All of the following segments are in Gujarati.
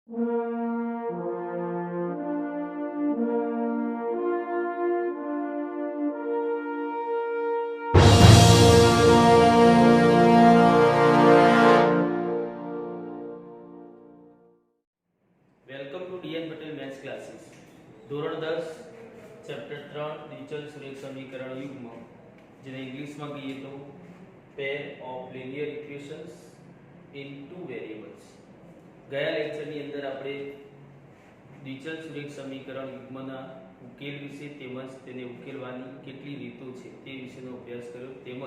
Welcome to DN Patel maths classes. ધોરણ 10 ચેપ્ટર 3 ડિજિટલ સુરેખ સમીકરણ યુગ્મ, જેને ઇંગ્લિશમાં કહીએ તો pair of linear equations in two variables. ગયા લેક્ચરની અંદર આપણે ડિજિટલ સુરેખ સમીકરણ યુગ્મના ઉકેલ વિશે તેમજ તેને ઉકેલવાની કેટલી રીતો છે તે વિશેનો અભ્યાસ કર્યો, તેમજ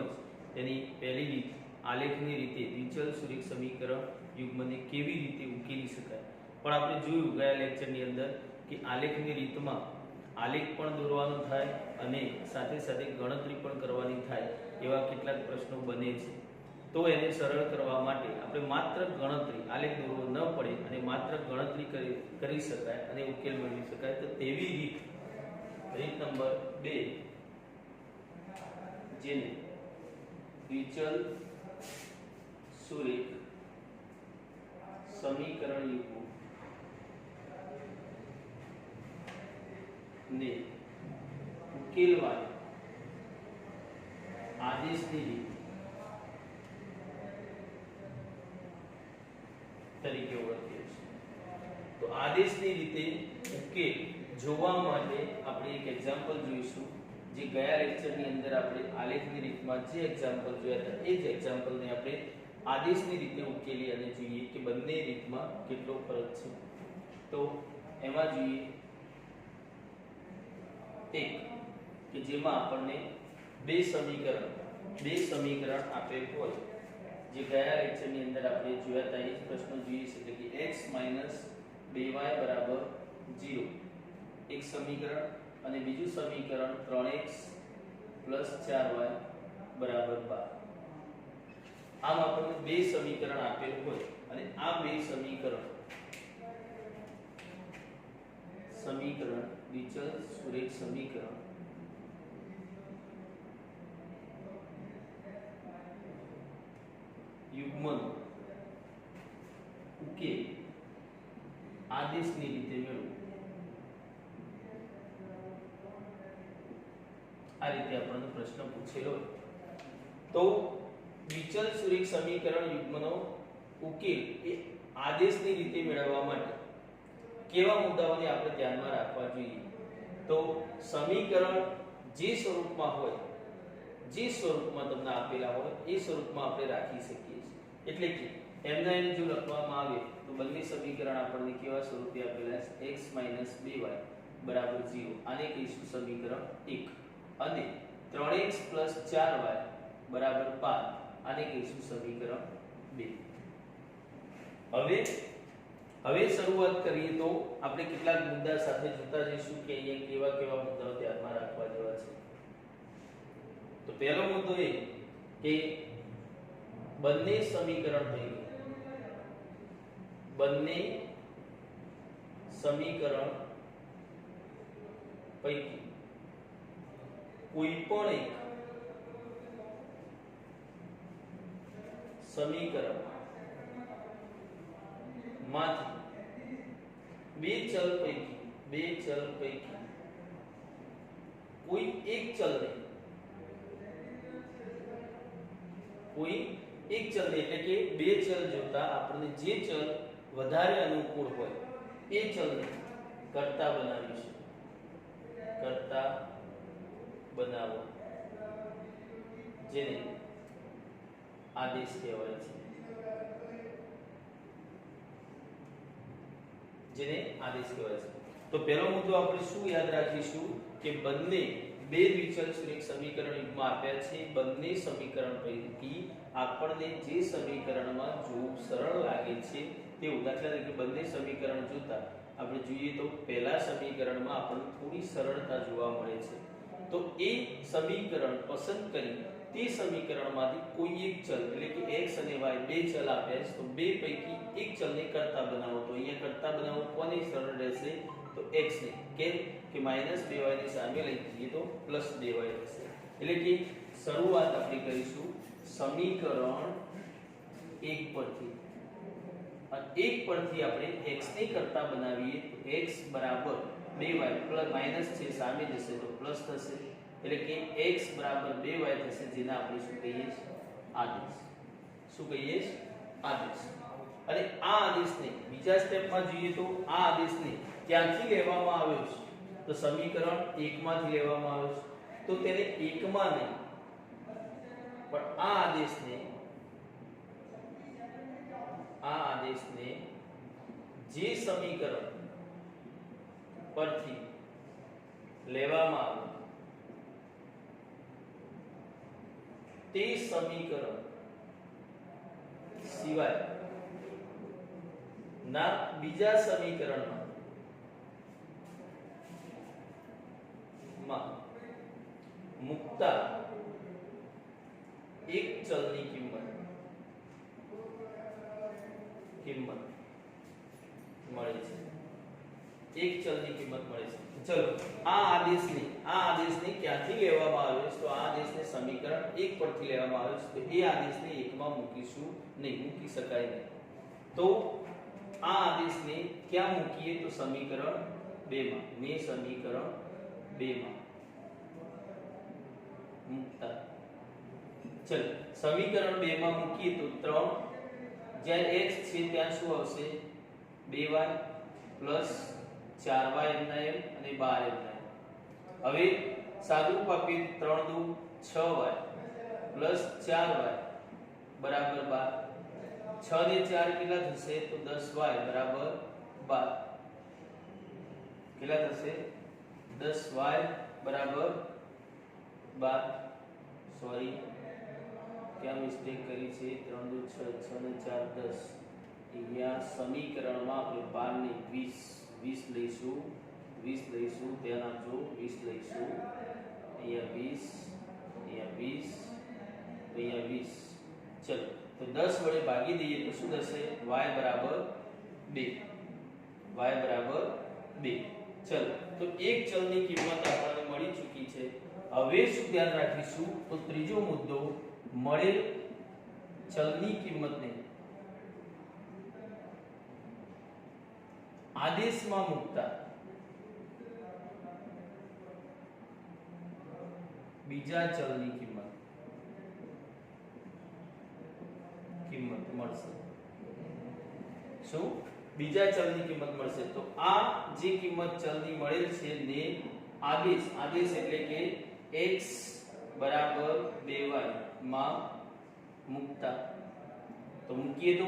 તેની પહેલી રીત આલેખની રીતે ડિજિટલ સુરેખ સમીકરણ યુગ્મને કેવી રીતે ઉકેલી શકાય. પણ આપણે જોયું ગયા લેક્ચરની અંદર કે આલેખની રીતમાં આલેખ પણ દોરવાનો થાય અને સાથે સાથે ગણતરી પણ કરવાની થાય એવા કેટલાક પ્રશ્નો બને છે. તો એને સરળ કરવા માટે આપણે માત્ર ગણતરી, આલેખ દોરવો ન પડે અને માત્ર ગણતરી કરી શકાય અને ઉકેલ મેળવી શકાય, તો તેવી રીત નંબર 2, જેને ડિજિટલ સુરેખ સમીકરણ યુગ્મ ને ઉકેલવાની આદેશની રીત તરીકે ઓળખીએ છીએ. તો આદેશની રીતે ઉકેલ જોવા માટે આપણે એક એક્ઝામ્પલ જોઈશું, જે ગયા લેક્ચરની અંદર આપણે આલેખની રીતમાં જે એક્ઝામ્પલ જોયા હતા એ જ એક્ઝામ્પલને આપણે આદેશની રીતે ઉકેલી અને જોઈએ કે બંને રીતમાં કેટલો ફરક છે. તો એમાં જોઈએ એક કે જેમાં આપણને બે સમીકરણ આપેલ હોય, જે ગયા લેક્ચરની અંદર આપણે જોયા હતા એ જ પ્રશ્ન જોઈએ છે, એટલે કે x - 2y = 0 એક સમીકરણ, અને બીજું સમીકરણ 3x + 4y = 12. આમ આપણને બે સમીકરણ આપેલ હોય અને આ બે સમીકરણ ડિજિટલ સુરેખ સમીકરણ યુગ્મનો ઉકેલ આદેશની રીતે મેળવો. આ રીતે આપણને પ્રશ્ન પૂછેલો હોય તો ડિજિટલ સુરેખ સમીકરણ યુગ્મનો ઉકેલ એ આદેશની રીતે મેળવવા માટે કેવા મુદ્દાઓને આપણે ધ્યાનમાં રાખવા જોઈએ. તો સમીકરણ જે સ્વરૂપમાં હોય, જે સ્વરૂપમાં તમને આપેલા હોય એ સ્વરૂપમાં આપણે રાખી શકીએ છીએ. એટલે કે એમના એમ જો લખવામાં આવે તો બંને સમીકરણ આપણને કેવા સ્વરૂપે આપેલા છે, x - 2y = 0 આને કહીશું સમીકરણ 1, અને 3x + 4y = 12 આને કહીશું સમીકરણ 2. હવે શરૂઆત કરીએ તો આપણે કેટલાક મુદ્દા સાથે જોતા જઈશું કે અહીંયા કેવા કેવા મુદ્દાઓ ધ્યાનમાં રાખવા જેવા છે. તો પહેલો મુદ્દો એ કે બંને સમીકરણ પૈકી કોઈ પણ એક સમીકરણ માંથી બે ચલ પૈકી કોઈ એક ચલને એટલે કે બે ચલ જોતા આપણને જે ચલ વધારે અનુકૂળ હોય એ ચલને કર્તા બનાવીશું. કર્તા બનાવો, જેને આદેશ કહેવાય છે. તો પહેલો મુદ્દો આપણે શું યાદ રાખીશું કે બંને બે દ્વિચલ સુરેખ સમીકરણ યુગ્મમાં આપ્યા છે. બંને સમીકરણ પૈકી આપણને જે સમીકરણમાં જોવું સરળ લાગે છે તેવું, દાખલા તરીકે બંને સમીકરણ જોતા આપણે જોઈએ તો પહેલા સમીકરણમાં આપણને થોડી સરળતા જોવા મળે છે. તો એ સમીકરણ પસંદ કરી તે સમીકરણમાંથી કોઈ એક ચલ, એટલે કે x અને y બે ચલ આપ્યા છે, તો બે પૈકી એક ચલને કર્તા બનાવો. તો અહીંયા કર્તા બનાવો કોને સરળ રહેશે, તો x ને. કેમ કે -2y ની સામે લઈ જઈએ તો +2y રહેશે. એટલે કે શરૂઆત આપણે કરીશું સમીકરણ 1 પરથી. અને 1 પરથી આપણે x ને કરતા બનાવીએ તો x બરાબર 2y પ્લસ માઈનસ છે સામે જશે તો પ્લસ થશે એટલે કે x બરાબર 2y થશે જેને આપણે શું કહીએ આદેશ શું કહીએ આદેશ અને આ આદેશને બીજા સ્ટેપમાં જોઈએ તો આ આદેશને ક્યાંથી લેવામાં આવ્યો છે તો સમીકરણ 1 માંથી લેવામાં આવ્યો છે તો તેને 1 માં નહીં પણ આ આદેશને જે સમીકરણ પરથી લેવામાં આવ્યો તે સમીકરણ સિવાય ના બીજા સમીકરણમાં મુક્તા એક ચલની કિંમત મળે છે એક ચલની કિંમત મળે છે ચલો આ આદેશને ક્યાંથી લેવામાં આવ્યો છે તો આ આદેશને સમીકરણ 1 પરથી લેવામાં આવ્યો છે તો એ આદેશને 1 માં મૂકીશું નહીં મૂકી શકાય નહીં તો આ આદેશને ક્યાં મૂકીએ તો સમીકરણ 2 માં મેં સમીકરણ 2 માં મૂકતા ચલો સમીકરણ 2 માં મૂકીએ તો 3 જ્યાં x છે ત્યાં શું આવશે 2y 4y અને 12 હવે સાદુરૂપ આપીએ 3 દુ 6y 4y બરાબર 12 6 ને 4 કેટલા થશે તો 10y બરાબર 12 કેટલા થશે 10y બરાબર 12 સોરી क्या मिस्टेक करी છે 3 દુ 6 6 ને 4 10 અહીંયા સમીકરણમાં આપણે 12 ને 20 લઈશું ધ્યાન આપજો 20 લઈશું અહીંયા 20 ચલો તો 10 વડે ભાગી દઈએ તો શું થશે y બરાબર 2 ચલો તો એક ચલની કિંમત આપણને મળી ચૂકી છે હવે શું ધ્યાન રાખીશું તો ત્રીજો મુદ્દો મળેલ ચલની કિંમતને આદેશમાં મૂકતા બીજા ચલની કિંમત મળશે શું બીજા ચલની કિંમત મળશે તો આ જે કિંમત ચલની મળેલ છે ને આદેશ એટલે કે x બરાબર 2y માં મૂકતા તો મૂકીએ તો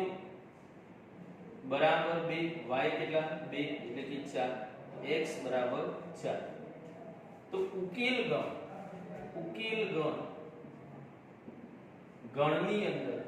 બરાબર 2 y કેટલા 2 એટલે કે 4 x બરાબર 4 તો ઉકેલ ગણની અંદર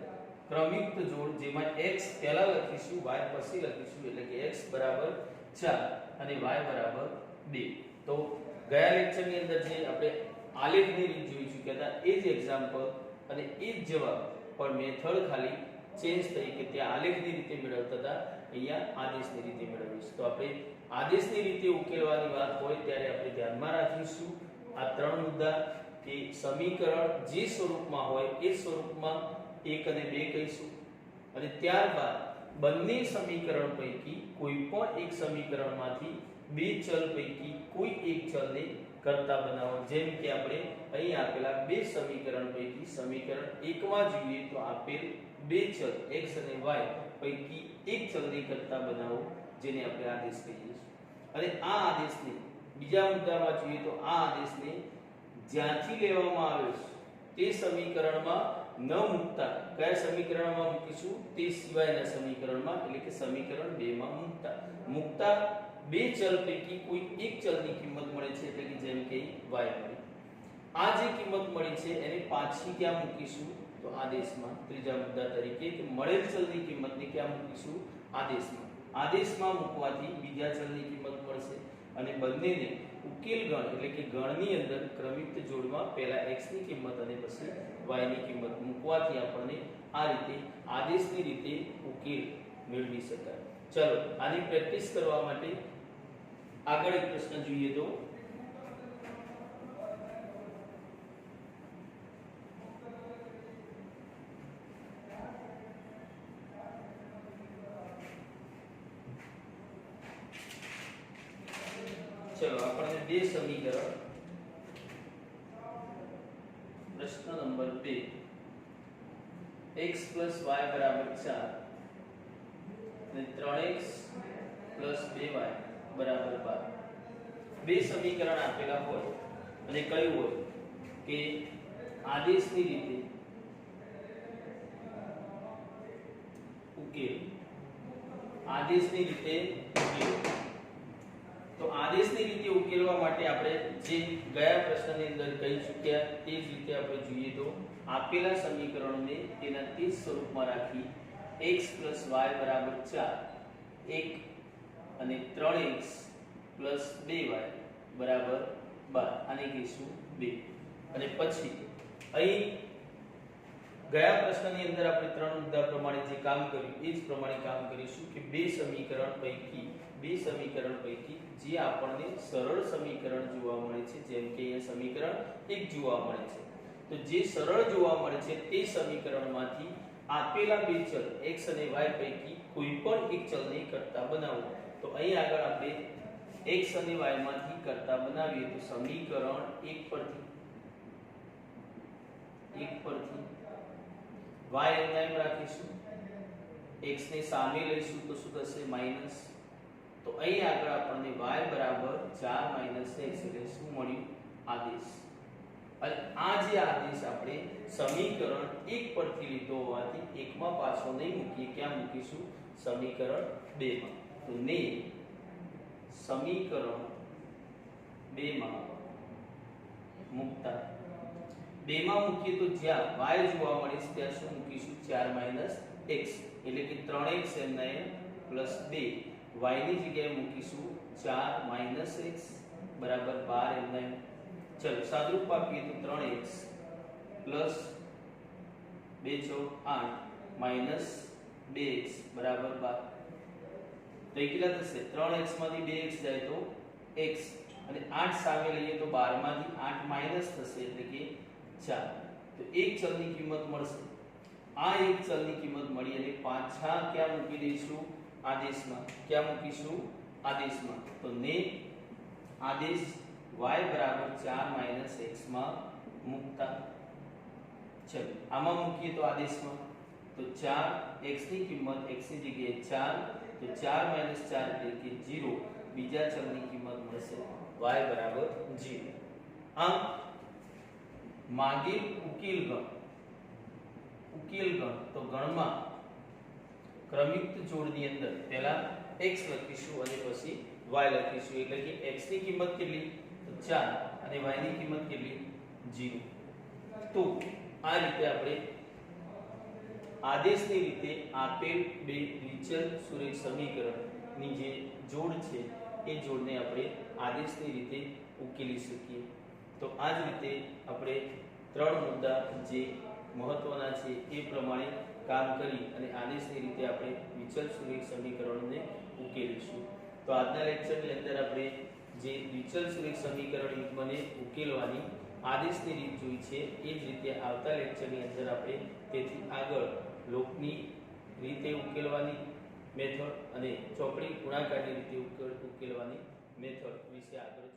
ક્રમિક જોડ જેમાં x પહેલા લખીશું y પછી લખીશું એટલે કે x બરાબર 4 અને y બરાબર 2 તો ગયા લેક્ચરની અંદર જે આપણે આલેખની રીત જોઈ ચૂક્યા હતા એ જ એક્ઝામ્પલ અને એ જ જવાબ પણ મેથડ ખાલી ચેન્જ થઈ કે ત્યાં આલેખની રીતે મેળવતા હતા અહીંયા આદેશની રીતે મેળવીશું તો આપણે આદેશની રીતે ઉકેલવાની વાત હોય ત્યારે આપણે ધ્યાનમાં રાખીશું આ ત્રણ મુદ્દા કે સમીકરણ જે સ્વરૂપમાં હોય એ સ્વરૂપમાં 1 અને 2 કહીશું અને ત્યારબાદ બંને સમીકરણ પૈકી કોઈ પણ એક સમીકરણમાંથી બે ચલ પૈકી કોઈ એક ચલને કરતા બનાવો જેમ કે આપણે અહીં આપેલા બે સમીકરણ પૈકી સમીકરણ 1 માં જોઈએ તો આપેલ બે ચલ x અને y પૈકી એક ચલને કરતા બનાવો જેને આપણે આદેશ કહીએ છીએ અને આ આદેશને બીજા મુદ્દામાં જોઈએ તો આ આદેશને જ્યાંથી લેવામાં આવ્યો છે તે સમીકરણમાં ન મૂકતા કયા સમીકરણમાં મૂકીશું તે સિવાયના સમીકરણમાં એટલે કે સમીકરણ 2 માં મૂકતા બે ચલ પૈકી કોઈ એક ચલની કિંમત મળે છે એટલે કે જેમ કે y મળી આ જે કિંમત મળી છે એને પાછી ક્યાં મૂકીશું તો આદેશમાં ત્રીજા મુદ્દા તરીકે કે મળેલ ચલની કિંમતને ક્યાં મૂકીશું આદેશમાં મૂકવાથી બીજા ચલની કિંમત મળશે અને બંનેને ઉકેલ ગણ એટલે કે ગણની અંદર ક્રમિક જોડમાં પહેલા x ની કિંમત અને પછી y ની કિંમત મૂકવાથી આપણને આ રીતે આદેશની રીતે ઉકેલ મેળવી શકાય ચલો આની પ્રેક્ટિસ કરવા માટે આગળ એક પ્રશ્ન જોઈએ તો ચલો આપણને બે સમીકરણ પ્રશ્ન નંબર 2 x + y = 4 અને 3x + 2y = 12 બે સમીકરણ આપેલા હોય અને કહ્યું હોય કે આદેશની રીતે ઉકેલ આદેશની રીતે ઉકેલ તો આદેશની રીતે ઉકેલવા માટે આપણે જે ગયા પ્રશ્નની અંદર કહી ચૂક્યા તે જ રીતે આપણે જોઈએ તો આપેલા સમીકરણોને તેના તે જ સ્વરૂપમાં રાખી x + y = 4 1 અને 3x + 2y = 12 આને કહીશું 2 અને પછી અહીં ગયા પ્રશ્નની અંદર આપણે ત્રણ મુદ્દા પ્રમાણે જે કામ કર્યું એ જ પ્રમાણે કામ કરીશું કે બે સમીકરણ પૈકી જે આપણને સરળ સમીકરણ જોવા મળે છે, જેમ કે અહીંયા સમીકરણ 1 જોવા મળે છે, તો જે સરળ જોવા મળે છે તે સમીકરણમાંથી આપેલા બે ચલ x અને y પૈકી કોઈ પણ એક ચલને કરતા બનાવો. તો અહીં આગળ આપણે x અને y માંથી કરતા બનાવીએ તો સમીકરણ 1 પરથી y એમ રાખીશું, x ને સામે લઈશું તો શું થશે માઈનસ. તો અહીં આગળ આપણને y = 4 - x એટલે શું મળ્યું આદેશ. અને આ જે આદેશ આપણે સમીકરણ 1 પરથી લીધો હોવાથી 1 માં પાછો નહીં મૂકીએ, ક્યાં મૂકીશું સમીકરણ 2 માં. તો ને સમીકરણ 2 માં મૂકતા 2 માં મૂકીએ તો જ્યાં y જોવા મળે છે ત્યાં શું મૂકીશું 4 - x એટલે કે 3x એમના પ્લસ 2 y ની જગ્યાએ મૂકીશું 4 - x બરાબર 12 એમના. ચલો સાદરૂપ આપીએ તો 3x પ્લસ 2 * 8 માઈનસ 2x બરાબર 12. તો એ કેટલા થશે 3x માંથી 2x જાય તો x અને 8 સામે લઈએ તો 12 માંથી 8 માઈનસ થશે એટલે કે 4. તો એક ચલની કિંમત મળશે. આ એક ચલની કિંમત મળી અને પાછા ક્યાં મૂકી દઈશું આદેશમાં. ક્યાં મૂકીશું આદેશમાં. તો ને આદેશ y = 4 - x માં મૂકતા ચલો આમાં મૂકીએ તો આદેશમાં તો 4 x ની કિંમત x ની જગ્યાએ 4 તો 4 - 4 એટલે કે 0. બીજા ચલની કિંમત મળશે y = 0. આમ માગેલ ઉકેલ ગણ તો ગણમાં ક્રમયુક્ત જોડની અંદર પહેલા x લખીશું અને પછી y લખીશું, એટલે કે x ની કિંમત કેટલી તો 4 અને y ની કિંમત કેટલી 0. તો આ રીતે આપણે આદેશની રીતે આપેલ બે દ્વિચલ સુરેખ સમીકરણની જે જોડ છે એ જોડને આપણે આદેશની રીતે ઉકેલી શકીએ. તો આ જ રીતે આપણે ત્રણ મુદ્દા જે મહત્વના છે એ પ્રમાણે કામ કરી અને આદેશની રીતે આપણે દ્વિચલ સુરેખ સમીકરણોને ઉકેલીશું. તો આજના લેક્ચરની અંદર આપણે જે દ્વિચલ સુરેખ સમીકરણ યુગ્મને ઉકેલવાની આદેશની રીત જોઈ છે, એ જ રીતે આવતા લેક્ચરની અંદર આપણે તેથી આગળ લોકની રીતે ઉકેલવાની મેથડ અને ચોકડી ગુણાકારની રીતે ઉકેલવાની મેથડ વિશે આગળ